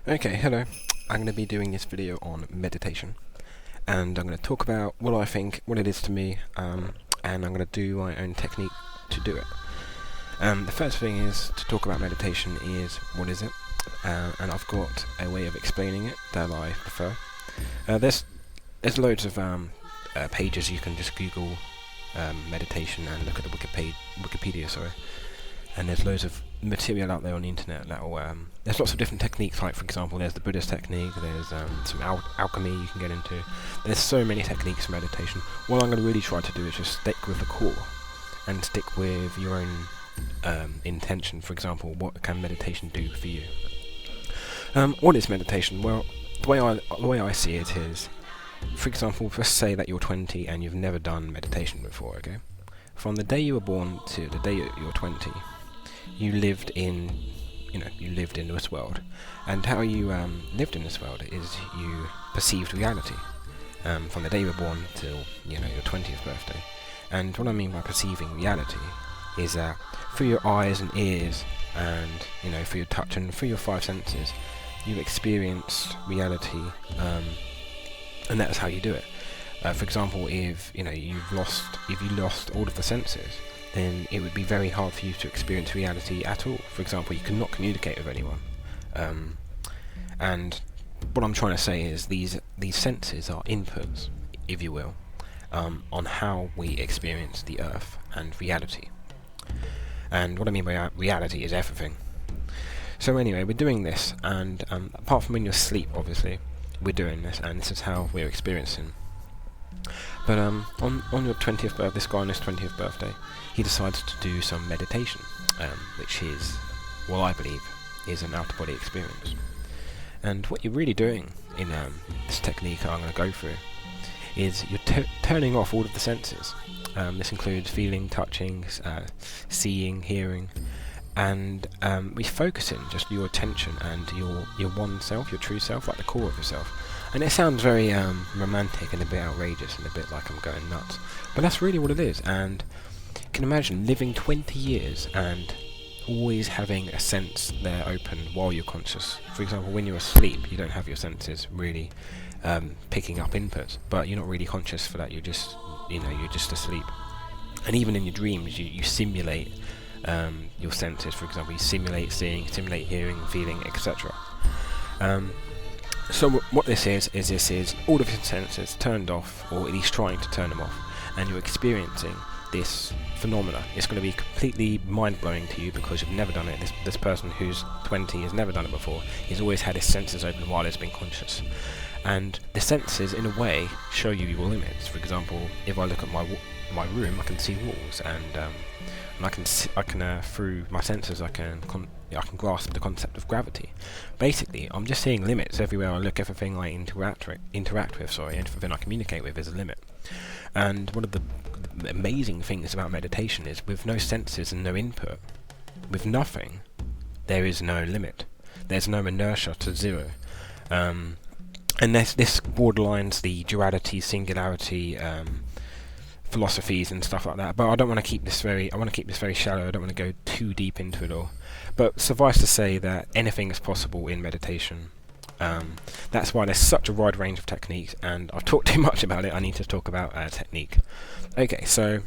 Okay, hello. I'm going to be doing this video on meditation, and I'm going to talk about what I think, what it is to me, and I'm going to do my own technique to do it. The first thing is to talk about meditation is what is it, and I've got a way of explaining it that I prefer. There's loads of pages. You can just Google meditation and look at the Wikipedia, sorry. And there's loads of material out there on the internet that will, there's lots of different techniques, like for example there's the Buddhist technique, there's some alchemy you can get into. There's so many techniques for meditation. What I'm going to really try to do is just stick with the core and stick with your own intention. For example, what can meditation do for you? What is meditation? Well, the way I see it is, for example, let's say that you're 20 and you've never done meditation before, okay? From the day you were born to the day you're 20, you lived in this world, and how you lived in this world is you perceived reality from the day you were born till your 20th birthday. And what I mean by perceiving reality is that through your eyes and ears, and through your touch and through your five senses, you experienced reality, and that's how you do it. For example, if you lost all of the senses, then it would be very hard for you to experience reality at all. For example, you cannot communicate with anyone. And what I'm trying to say is these senses are inputs, if you will, on how we experience the earth and reality. And what I mean by reality is everything. So anyway, we're doing this, and apart from when you're asleep, obviously, we're doing this, and this is how we're experiencing. But on your 20th birthday, this guy on his 20th birthday, he decides to do some meditation, which is what I believe is an out-of-body experience. And what you're really doing in this technique I'm going to go through is you're turning off all of the senses. This includes feeling, touching, seeing, hearing, and we're focusing just your attention and your one self, your true self, like the core of yourself. And it sounds very romantic and a bit outrageous and a bit like I'm going nuts, but that's really what it is. And you can imagine living 20 years and always having a sense there open while you're conscious. For example, when you're asleep, you don't have your senses really picking up inputs, but you're not really conscious for that. You're just asleep. And even in your dreams, you simulate your senses. For example, you simulate seeing, simulate hearing, feeling, etc. So what this is all of your senses turned off, or at least trying to turn them off, and you're experiencing this phenomena. It's going to be completely mind-blowing to you because you've never done it. This person who's 20 has never done it before. He's always had his senses open while he's been conscious. And the senses, in a way, show you your limits. For example, if I look at my room, I can see walls, and I can through my senses I can grasp the concept of gravity. Basically, I'm just seeing limits everywhere I look. Everything I interact with, everything I communicate with is a limit. And one of the amazing things about meditation is, with no senses and no input, with nothing, there is no limit. There's no inertia to zero. And this borderlines the duality, singularity, philosophies and stuff like that, but I want to keep this very shallow. I don't want to go too deep into it all, but suffice to say that anything is possible in meditation. That's why there's such a wide range of techniques, and I've talked too much about it. I need to talk about technique. Okay, so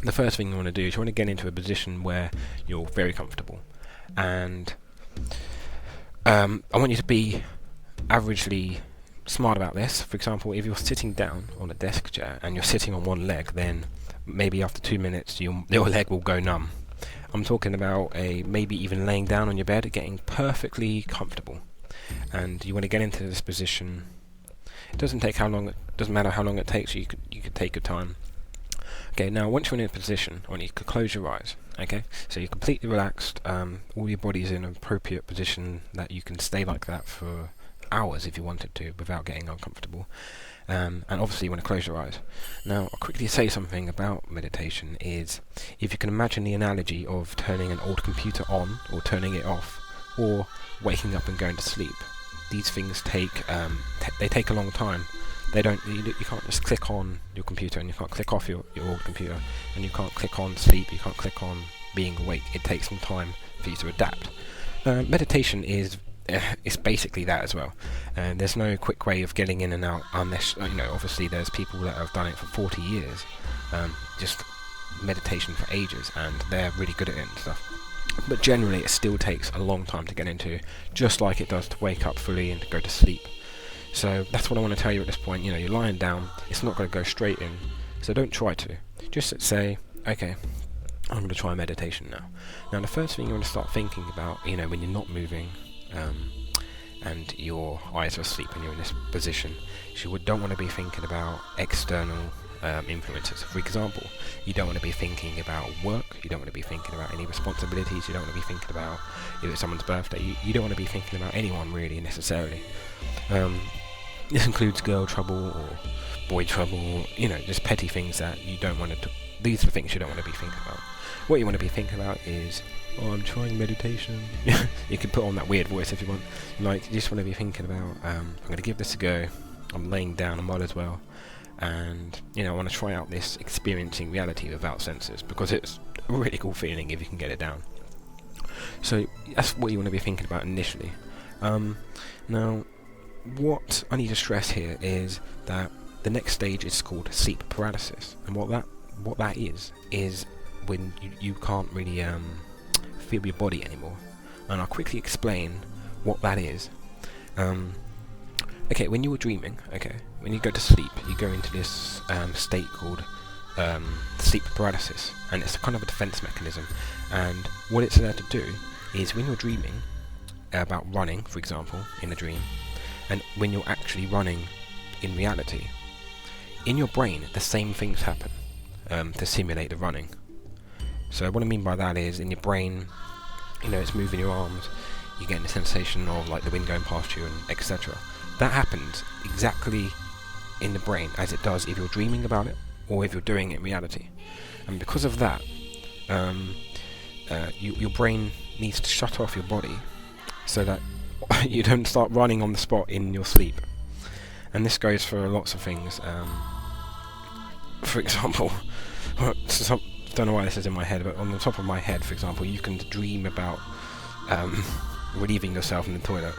the first thing you want to do is you want to get into a position where you're very comfortable, and I want you to be averagely smart about this. For example, if you're sitting down on a desk chair and you're sitting on one leg, then maybe after 2 minutes your leg will go numb. I'm talking about maybe even laying down on your bed, getting perfectly comfortable, and you want to get into this position. It doesn't matter how long it takes. You could take your time. Okay, now once you're in a position, I want you to close your eyes. Okay, so you're completely relaxed. All your body's in an appropriate position that you can stay like that for hours if you wanted to without getting uncomfortable, and obviously you want to close your eyes. Now I'll quickly say something about meditation is, if you can imagine the analogy of turning an old computer on or turning it off, or waking up and going to sleep, these things take a long time. You can't just click on your computer, and you can't click off your old computer, and you can't click on sleep, you can't click on being awake. It takes some time for you to adapt. Meditation is it's basically that as well. And there's no quick way of getting in and out unless, obviously there's people that have done it for 40 years, just meditation for ages, and they're really good at it and stuff. But generally it still takes a long time to get into, just like it does to wake up fully and to go to sleep. So that's what I want to tell you at this point. You're lying down, it's not going to go straight in, so don't try to. Just say, okay, I'm going to try meditation now. Now the first thing you want to start thinking about, when you're not moving, and your eyes are asleep and you're in this position, you don't want to be thinking about external influences. For example, you don't want to be thinking about work, you don't want to be thinking about any responsibilities, you don't want to be thinking about if it's someone's birthday, you don't want to be thinking about anyone really necessarily. This includes girl trouble or boy trouble, just petty things that you don't want to. These are the things you don't want to be thinking about. What you want to be thinking about is, I'm trying meditation. You can put on that weird voice if you want. You just want to be thinking about, I'm going to give this a go. I'm laying down, I might as well. And, I want to try out this experiencing reality without senses, because it's a really cool feeling if you can get it down. So that's what you want to be thinking about initially. Now, what I need to stress here is that the next stage is called sleep paralysis, and what that is when you can't really feel your body anymore. And I'll quickly explain what that is. Okay, when you were dreaming, when you go to sleep, you go into this state called sleep paralysis, and it's a kind of a defense mechanism. And what it's there to do is, when you're dreaming about running, for example, in a dream, and when you're actually running in reality, in your brain the same things happen to simulate the running. So what I mean by that is, in your brain, it's moving your arms, you're getting the sensation of like the wind going past you, and etc. That happens exactly in the brain as it does if you're dreaming about it or if you're doing it in reality. And because of that, your brain needs to shut off your body so that you don't start running on the spot in your sleep. And this goes for lots of things. For example, don't know why this is in my head, but on the top of my head, for example, you can dream about relieving yourself in the toilet,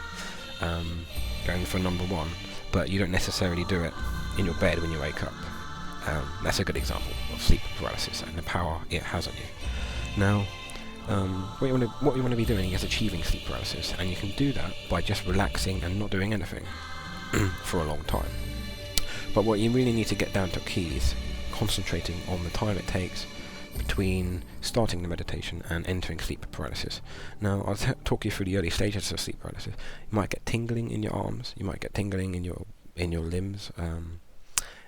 going for number one, but you don't necessarily do it in your bed when you wake up. That's a good example of sleep paralysis and the power it has on you. Now, what you want to be doing is achieving sleep paralysis, and you can do that by just relaxing and not doing anything for a long time. But what you really need to get down to key is concentrating on the time it takes between starting the meditation and entering sleep paralysis. Now, I'll talk you through the early stages of sleep paralysis. You might get tingling in your arms, you might get tingling in your limbs,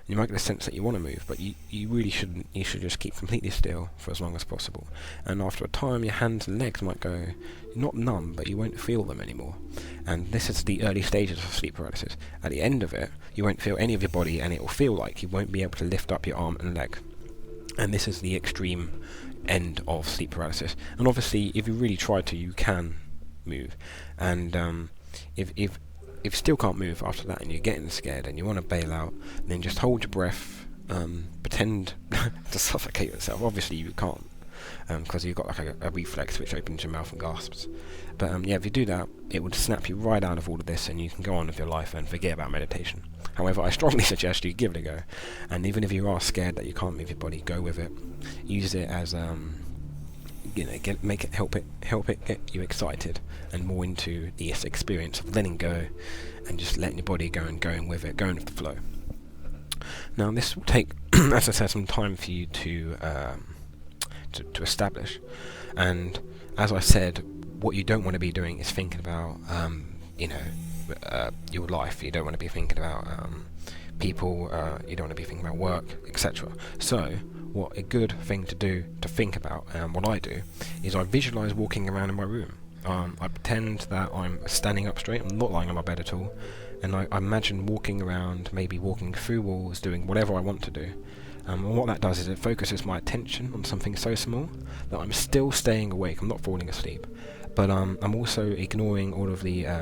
you might get a sense that you want to move, but you really shouldn't. You should just keep completely still for as long as possible. And after a time, your hands and legs might go not numb, but you won't feel them anymore. And this is the early stages of sleep paralysis. At the end of it, you won't feel any of your body, and it will feel like you won't be able to lift up your arm and leg. And this is the extreme end of sleep paralysis. And obviously, if you really try to, you can move. And if you still can't move after that, and you're getting scared and you want to bail out, then just hold your breath, pretend to suffocate yourself. Obviously you can't, because you've got like a reflex which opens your mouth and gasps. But if you do that, it would snap you right out of all of this, and you can go on with your life and forget about meditation. However, I strongly suggest you give it a go, and even if you are scared that you can't move your body, go with it. Use it as help it get you excited and more into this experience of letting go and just letting your body go and going with it, going with the flow. Now, this will take, as I said, some time for you to establish. And as I said, what you don't want to be doing is thinking about, your life. You don't want to be thinking about people. You don't want to be thinking about work, etc. So, what a good thing to do to think about, and what I do, is I visualize walking around in my room. I pretend that I'm standing up straight, I'm not lying on my bed at all, and I imagine walking around, maybe walking through walls, doing whatever I want to do. And what that does is it focuses my attention on something so small that I'm still staying awake, I'm not falling asleep, but I'm also ignoring all of the